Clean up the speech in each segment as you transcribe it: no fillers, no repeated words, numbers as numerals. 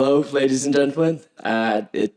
Hello, ladies and gentlemen.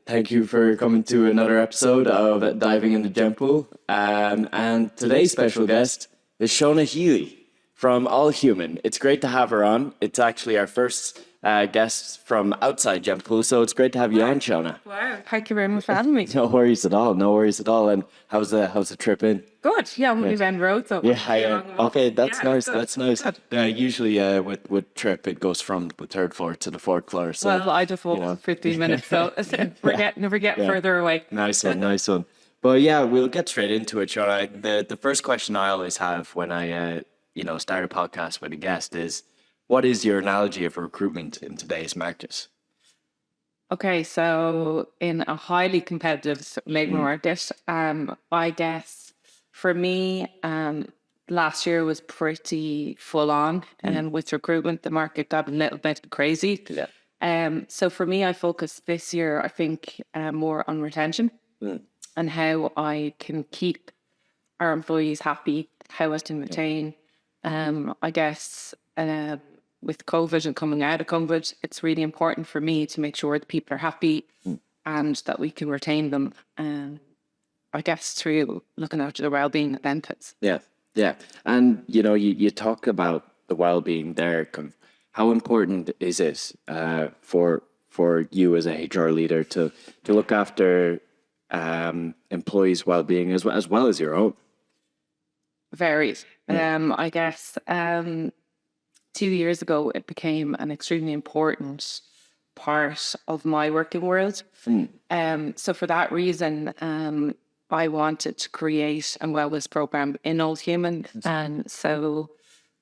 Thank you for coming to another episode of Diving in the Gempool. And today's special guest is Shona Healy from All Human. It's great to have her on. It's actually our first guest from outside Gempool, so it's great to have you on, Shona. Wow, thank you very much for having me. No worries at all. No worries at all. And how's the trip in? Good. Yeah, I'm only down the road, so Okay, that's Yeah, nice. good. That's nice. Usually, with trip, it goes from the third floor to the fourth floor. So Well, I just walked 15 minutes, so never get further away. nice one, nice one. But yeah, we'll get straight into it, Shona. The first question I always have when I start a podcast with a guest is, what is your analogy of recruitment in today's market? Okay, so in a highly competitive labour market, I guess for me, last year was pretty full on, and with recruitment, the market got a little bit crazy. Yeah. So for me, I focused this year, I think, more on retention and how I can keep our employees happy, how I can retain. I guess with COVID and coming out of COVID, it's really important for me to make sure that people are happy and that we can retain them. I guess through looking after their well-being and benefits. Yeah. And, you talk about the well-being there. How important is it for you as a HR leader to look after employees' well-being as well as your own? Varied. I guess 2 years ago, it became an extremely important part of my working world. So for that reason, I wanted to create a wellness program in All Human. And so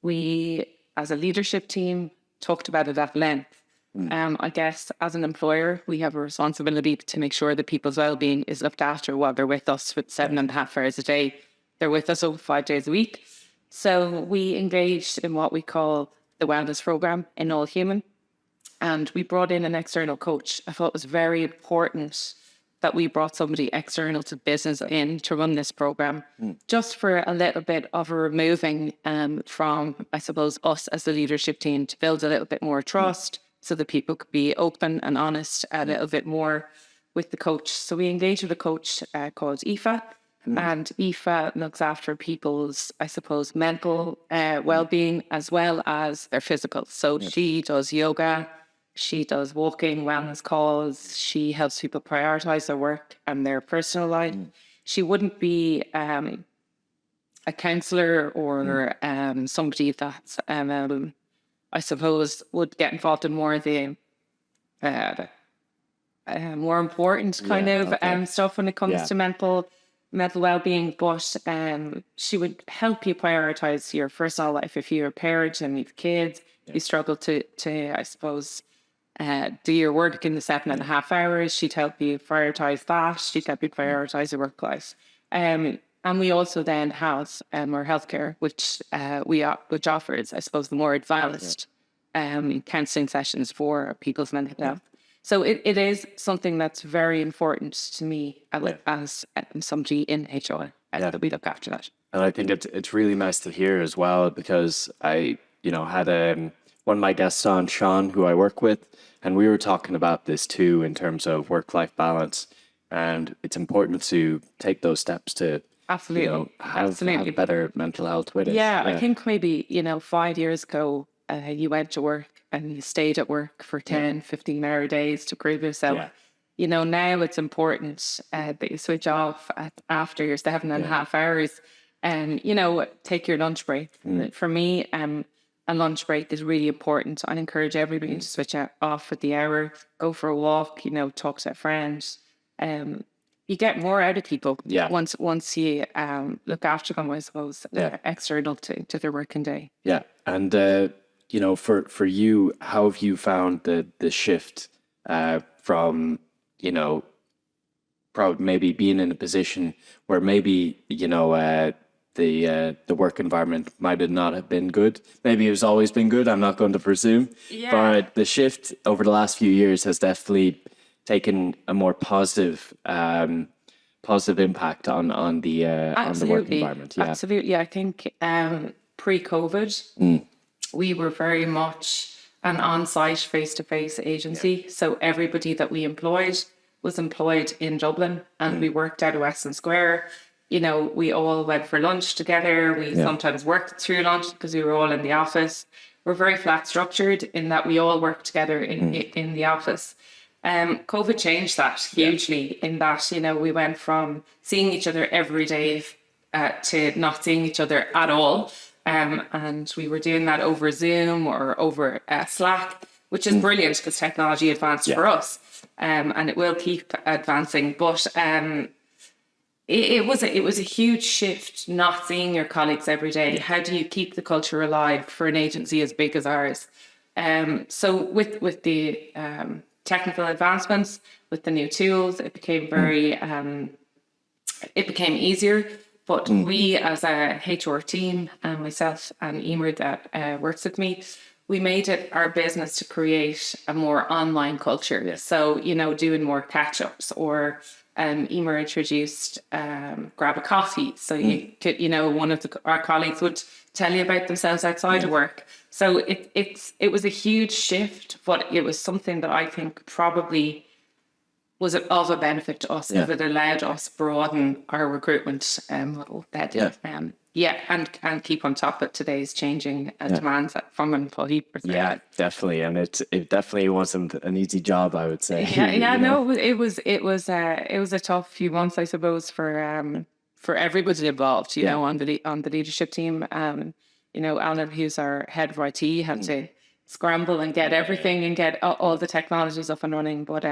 we, as a leadership team, talked about it at length. I guess as an employer, we have a responsibility to make sure that people's well-being is looked after while they're with us for 7.5 hours a day. They're with us over 5 days a week. So we engaged in what we call the wellness program in All Human. And we brought in an external coach. I thought it was very important that we brought somebody external to business in to run this program, just for a little bit of a removing from, I suppose, us as the leadership team, to build a little bit more trust so that people could be open and honest a little bit more with the coach. So we engaged with a coach called Aoife. And Aoife looks after people's, I suppose, mental well-being as well as their physical. So she does yoga, she does walking, wellness calls, she helps people prioritize their work and their personal life. She wouldn't be a counsellor or somebody that, I suppose, would get involved in more of the more important kind of stuff when it comes to mental well-being, but she would help you prioritize your personal life. If you're a parent and you've kids, you struggle to I suppose, do your work in the 7.5 hours. She'd help you prioritize that. She'd help you prioritize your work life. And we also then have our healthcare, which offers, I suppose, the more advanced counselling sessions for people's mental health. So it is something that's very important to me as somebody in HR that we look after that. And I think it's really nice to hear as well, because I had one of my guests on, Sean, who I work with, and we were talking about this too in terms of work-life balance, and it's important to take those steps to have better mental health with it. Yeah, I think maybe 5 years ago you went to work and you stayed at work for 10, 15-hour days to prove yourself. Now it's important that you switch off after your 7.5 hours and, take your lunch break. For me, a lunch break is really important. I encourage everybody to switch off at the hour, go for a walk, talk to friends. You get more out of people once you look after them, I suppose, external to their working day. Yeah, and for you, how have you found the shift from probably maybe being in a position where maybe the work environment might not have been good. Maybe it's always been good. I'm not going to presume, but the shift over the last few years has definitely taken a more positive impact on the work environment. Yeah, absolutely. I think pre-COVID, we were very much an on-site face-to-face agency. So everybody that we employed was employed in Dublin, and we worked out of Western Square. You know, we all went for lunch together. We sometimes worked through lunch because we were all in the office. We're very flat structured in that we all work together in the office. COVID changed that hugely in that, you know, we went from seeing each other every day to not seeing each other at all. And we were doing that over Zoom or over Slack, which is brilliant because technology advanced for us. And it will keep advancing. But it was a huge shift not seeing your colleagues every day. How do you keep the culture alive for an agency as big as ours? So with the technical advancements, with the new tools, it became very it became easier. But we, as a HR team, and myself and Emer that works with me, we made it our business to create a more online culture. Yeah. So, you know, doing more catch-ups, or Emer introduced grab a coffee. So you could, you know, one of our colleagues would tell you about themselves outside of work. So it was a huge shift, but it was something that I think probably was of a benefit to us because it allowed us broaden our recruitment model better. And keep on top of today's changing demands from an employee perspective. Yeah, definitely, and it definitely wasn't an easy job, I would say. It was a tough few months, I suppose, for everybody involved. You know, on the leadership team. You know, Alan, who's our head of IT, had to scramble and get everything and get all the technologies up and running, but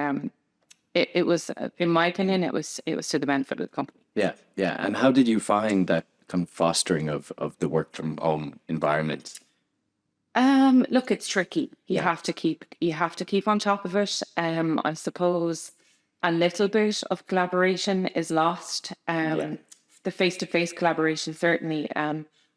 It was, in my opinion, it was to the benefit of the company. Yeah. And how did you find that kind of fostering of the work from home environment? Look, it's tricky. You have to keep on top of it. I suppose a little bit of collaboration is lost. The face-to-face collaboration, certainly.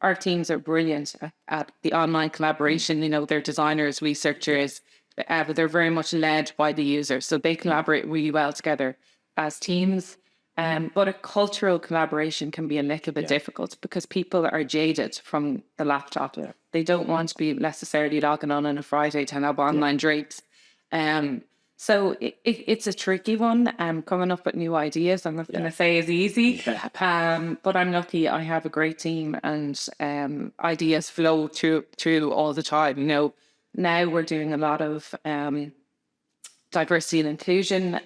Our teams are brilliant at the online collaboration. You know, they're designers, researchers. But they're very much led by the user, so they collaborate really well together as teams. But a cultural collaboration can be a little bit difficult because people are jaded from the laptop. They don't want to be necessarily logging on a Friday to have online drinks. So it's a tricky one. Coming up with new ideas, I'm not going to say is easy. But I'm lucky I have a great team, and ideas flow through all the time. You know, now we're doing a lot of diversity and inclusion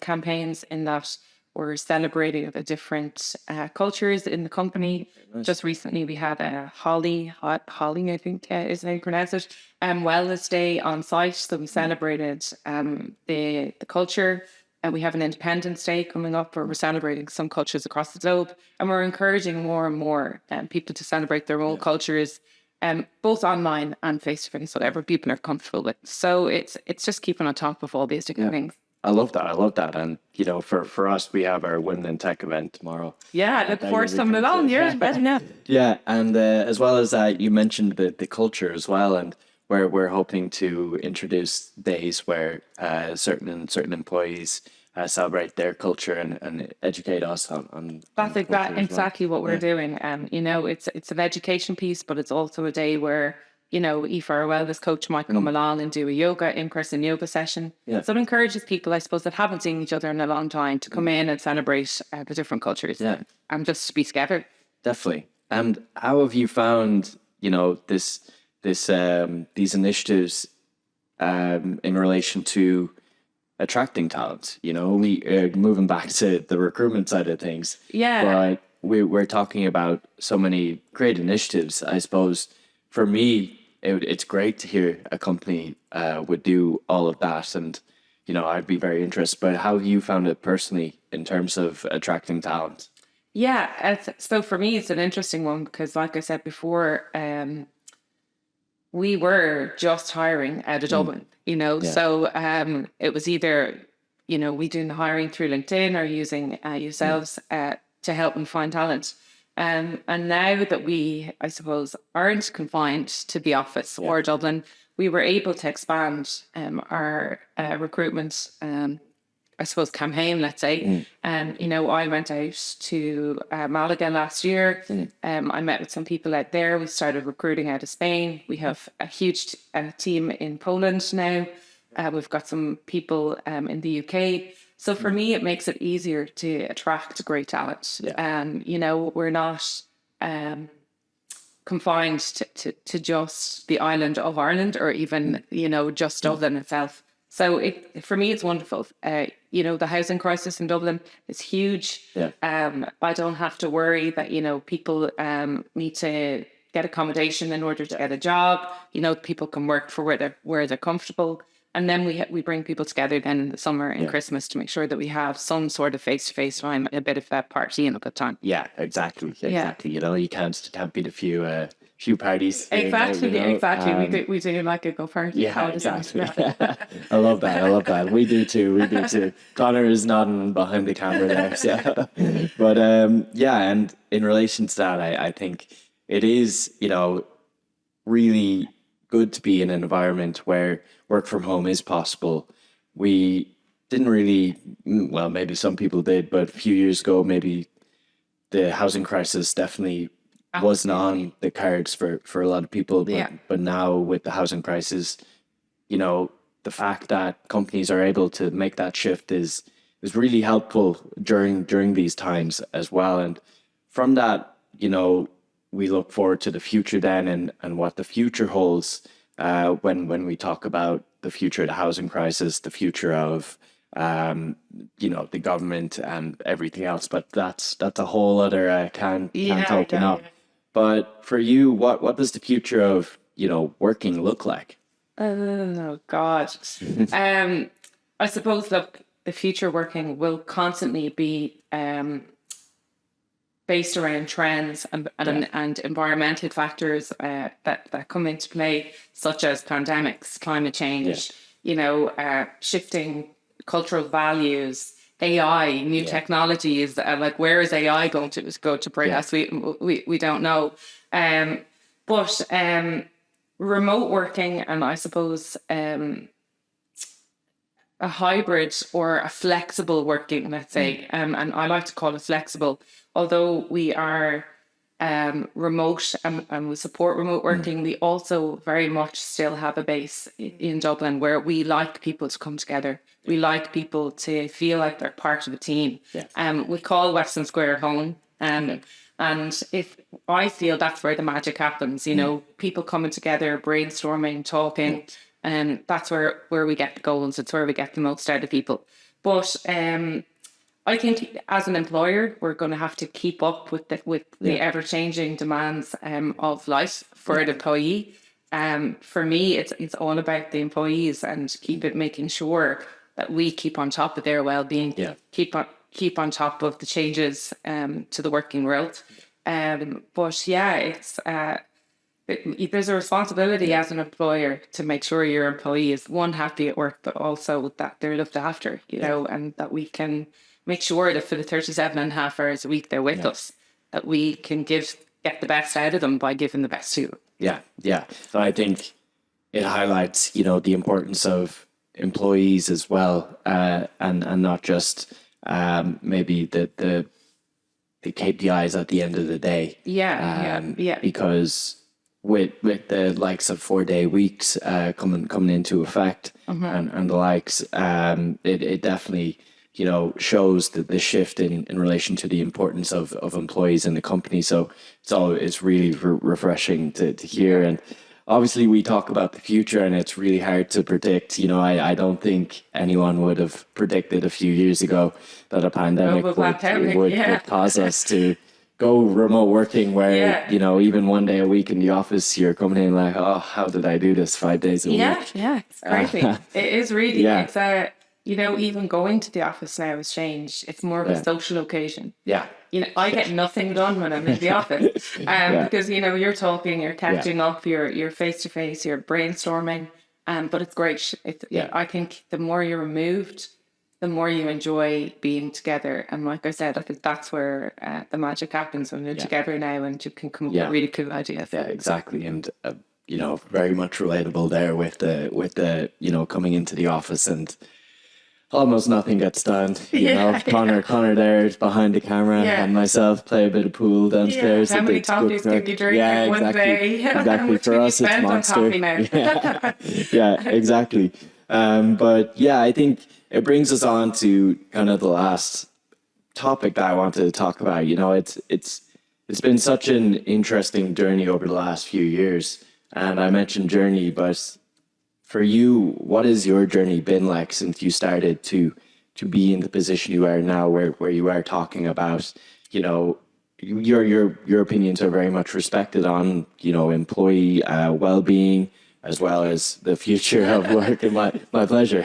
campaigns in that we're celebrating the different cultures in the company. Nice. Just recently we had a Holly, I think is how you pronounce it, Wellness Day on site. So we celebrated the culture. And we have an Independence Day coming up where we're celebrating some cultures across the globe. And we're encouraging more and more people to celebrate their own cultures, both online and face-to-face, whatever people are comfortable with. So it's just keeping on top of all these different things. I love that. And, you know, for us, we have our Women in Tech event tomorrow. Yeah, look forward to something along. You're better enough. Yeah, and as well as that, you mentioned the culture as well, and where we're hoping to introduce days where certain employees celebrate their culture and educate us on that's exactly what we're doing. You know, it's an education piece, but it's also a day where, you know, Aoife, our wellness coach, might come along and do a in-person yoga session. Yeah. So it encourages people, I suppose, that haven't seen each other in a long time to come in and celebrate the different cultures and just be together. Definitely. And how have you found, you know, these initiatives in relation to attracting talent? You know, we moving back to the recruitment side of things. Yeah. But we're talking about so many great initiatives. I suppose for me, it's great to hear a company would do all of that, and you know, I'd be very interested. But how have you found it personally in terms of attracting talent? Yeah, so for me, it's an interesting one because, like I said before, we were just hiring out of Dublin, you know, so it was either, you know, we doing the hiring through LinkedIn or using yourselves to help them find talent. And now that we, I suppose, aren't confined to the office or Dublin, we were able to expand our recruitment I suppose, campaign, let's say. You know, I went out to Malaga last year. I met with some people out there. We started recruiting out of Spain. We have a huge team in Poland now. We've got some people in the UK. So for me, it makes it easier to attract great talent. You know, we're not confined to just the island of Ireland, or even, you know, just Dublin itself. So for me, it's wonderful. You know, the housing crisis in Dublin is huge. I don't have to worry that, you know, people need to get accommodation in order to get a job. You know, people can work for where they're comfortable. And then we bring people together then in the summer and Christmas to make sure that we have some sort of face-to-face time, a bit of that party and a good time. Yeah, exactly. You know, you can't beat a few parties. Exactly. We do like a go party. Yeah, exactly. I love that. We do too. Connor is nodding behind the camera there. So. But and in relation to that, I think it is, you know, really good to be in an environment where work from home is possible. We didn't really, well, maybe some people did, but a few years ago, maybe the housing crisis definitely wasn't on the cards for a lot of people. But now with the housing crisis, you know, the fact that companies are able to make that shift is really helpful during these times as well. And from that, you know, we look forward to the future then and what the future holds when we talk about the future of the housing crisis, the future of, you know, the government and everything else. But that's a whole other can open up. But for you, what does the future of, you know, working look like? Oh, God. I suppose, look, the future working will constantly be based around trends and environmental factors that come into play, such as pandemics, climate change, you know, shifting cultural values, AI, new technologies. Like, where is AI going to bring us? We don't know. But remote working, and I suppose a hybrid or a flexible working, let's say, and I like to call it flexible. Although we are remote and we support remote working, we also very much still have a base in Dublin where we like people to come together. We like people to feel like they're part of a team. We call Western Square home. And if I feel that's where the magic happens, you know, people coming together, brainstorming, talking, and that's where we get the goals. It's where we get the most out of people. But I think as an employer, we're going to have to keep up with the ever-changing demands of life for an employee. For me, it's all about the employees and making sure that we keep on top of their well-being, keep on top of the changes to the working world. But it's there's a responsibility as an employer to make sure your employee is, one, happy at work, but also that they're looked after, you know, and that we can make sure that for the 37.5 hours a week they're with us, that we can get the best out of them by giving the best to them. So I think it highlights, you know, the importance of employees as well, and not just maybe the KPIs at the end of the day. Because with the likes of 4-day weeks coming into effect and the likes, it definitely, you know, shows the shift in relation to the importance of employees in the company. So it's really refreshing to hear. And obviously we talk about the future and it's really hard to predict. You know, I don't think anyone would have predicted a few years ago that a pandemic would cause us to go remote working where, you know, even one day a week in the office, you're coming in like, oh, how did I do this 5 days a week? Yeah, it's crazy. It is really, it's you know, even going to the office now has changed. It's more of a social occasion. You know, I get nothing done when I'm in the office because, you know, you're talking, you're catching up, you're face to face, you're brainstorming, but it's great. I think the more you're removed, the more you enjoy being together. And like I said, I think that's where the magic happens when you're together now and you can come up with really cool ideas. Yeah, exactly. And, you know, very much relatable there with the, you know, coming into the office. And almost nothing gets done. You know, Connor there behind the camera, and myself play a bit of pool downstairs. How many coffees did you drink in one day? Exactly. For us, it's Monster. Yeah, exactly. But yeah, I think it brings us on to kind of the last topic that I wanted to talk about. You know, it's been such an interesting journey over the last few years, and I mentioned journey, but for you, what has your journey been like since you started to be in the position you are now, where you are talking about, you know, your opinions are very much respected on, you know, employee well-being as well as the future of work, and my pleasure.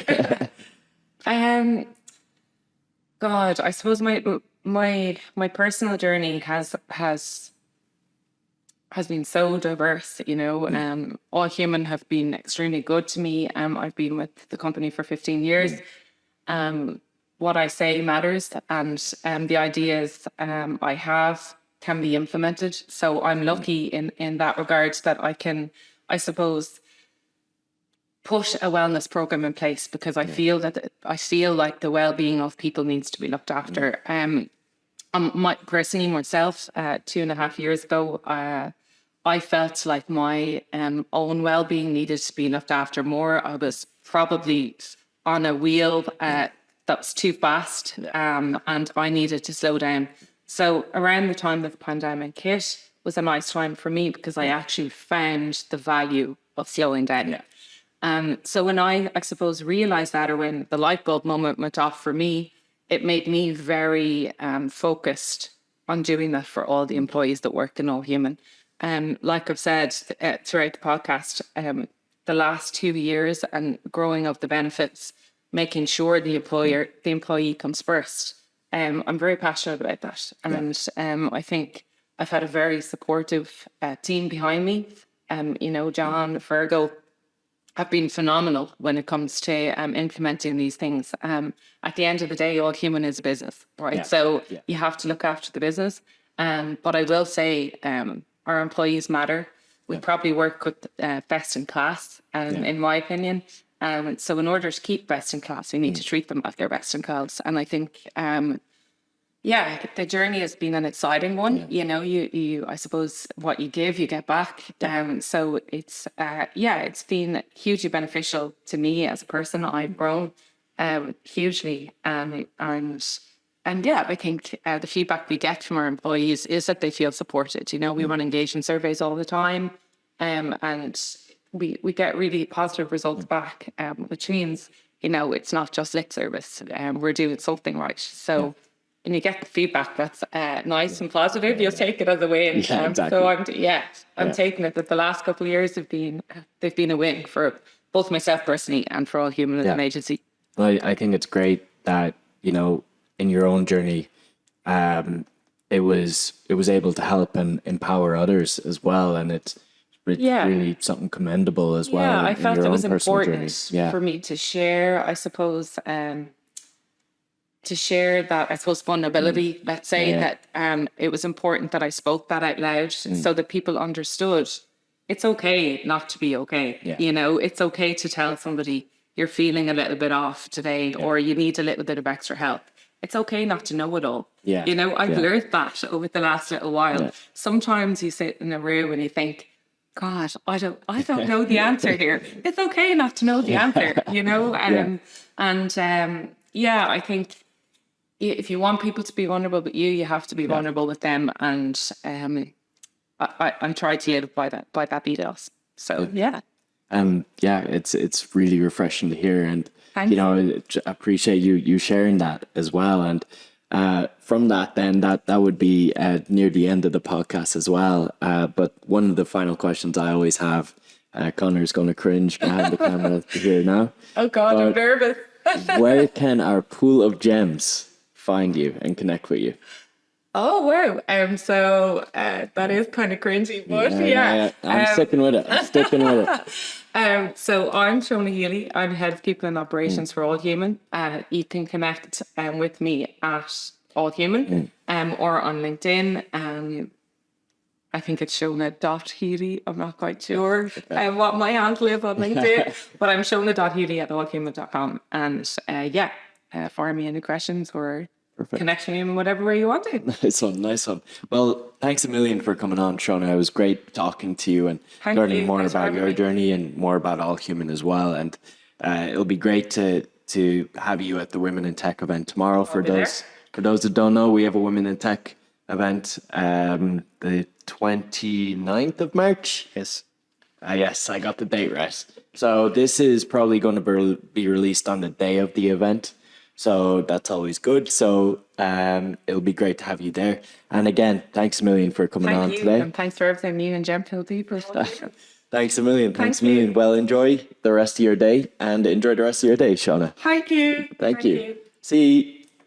God, I suppose my personal journey has been so diverse, you know. All Human have been extremely good to me. I've been with the company for 15 years. What I say matters, and the ideas I have can be implemented. So I'm lucky in that regard that I can, I suppose, put a wellness program in place, because I feel like the well-being of people needs to be looked after. Personally myself, 2.5 years ago, I felt like my own well-being needed to be looked after more. I was probably on a wheel that was too fast, and I needed to slow down. So around the time that the pandemic hit was a nice time for me, because I actually found the value of slowing down. So when I suppose, realized that, or when the light bulb moment went off for me, it made me very focused on doing that for all the employees that work in All Human. Like I've said throughout the podcast, the last 2 years and growing of the benefits, making sure the employee comes first. I'm very passionate about that. And I think I've had a very supportive team behind me. You know, John, Virgo, have been phenomenal when it comes to implementing these things. At the end of the day, All Human is a business, right? So you have to look after the business. But I will say our employees matter. We probably work with best in class, in my opinion. So in order to keep best in class, we need to treat them like they're best in class. And I think, the journey has been an exciting one. You know, you I suppose what you give, you get back. So it's it's been hugely beneficial to me as a person. I've grown hugely, and I think the feedback we get from our employees is that they feel supported. You know, we run engagement surveys all the time, and we get really positive results back, which means, you know, it's not just lip service. We're doing something right. So. And you get the feedback that's nice and positive, you'll take it as a win. Exactly. So I'm taking it that the last couple of years they've been a win for both myself personally and for All Human as an agency. Well, I think it's great that, you know, in your own journey, it was able to help and empower others as well, and it's really something commendable as well. Yeah, I felt it was important journey. for me to share, I suppose. To share that, I suppose, vulnerability, let's say, that it was important that I spoke that out loud so that people understood it's okay not to be okay. You know, it's okay to tell somebody you're feeling a little bit off today or you need a little bit of extra help. It's okay not to know it all. You know, I've learned that over the last little while. Sometimes you sit in a room and you think, God, I don't know the answer here. It's okay not to know the answer, you know? I think if you want people to be vulnerable with you, you have to be vulnerable with them. And I try to live by that ethos. So it's really refreshing to hear, and you know, I appreciate you sharing that as well. And from that, then that would be near the end of the podcast as well. But one of the final questions I always have, Connor's going to cringe behind the camera here now. Oh God, I'm nervous. Where can our pool of gems find you and connect with you? Oh wow! So that is kind of cringy, but I'm sticking with it. So I'm Shona Healy. I'm head of people and operations for All Human. You can connect with me at All Human or on LinkedIn. I think it's Shona.Healy. I'm not quite sure what my handle is on LinkedIn, but I'm Shona.Healy at allhuman.com. And fire me any questions or Perfect. connect me in whatever way you want to. Nice one. Well, thanks a million for coming on, Shona. It was great talking to you and Thank learning you. more Thanks for about having your me. journey and more about All Human as well. And it'll be great to have you at the Women in Tech event tomorrow. For be those that don't know, we have a Women in Tech event the 29th of March. Yes. Yes, I got the date right. So this is probably going to be released on the day of the event. So that's always good. So it'll be great to have you there. And again, thanks a million for coming on Thank you. today. And thanks for everything, me and Gempool people. Thanks a million. Thanks a you. million. Well, enjoy the rest of your day and enjoy the rest of your day, Shona. Thank you. Thank you. See.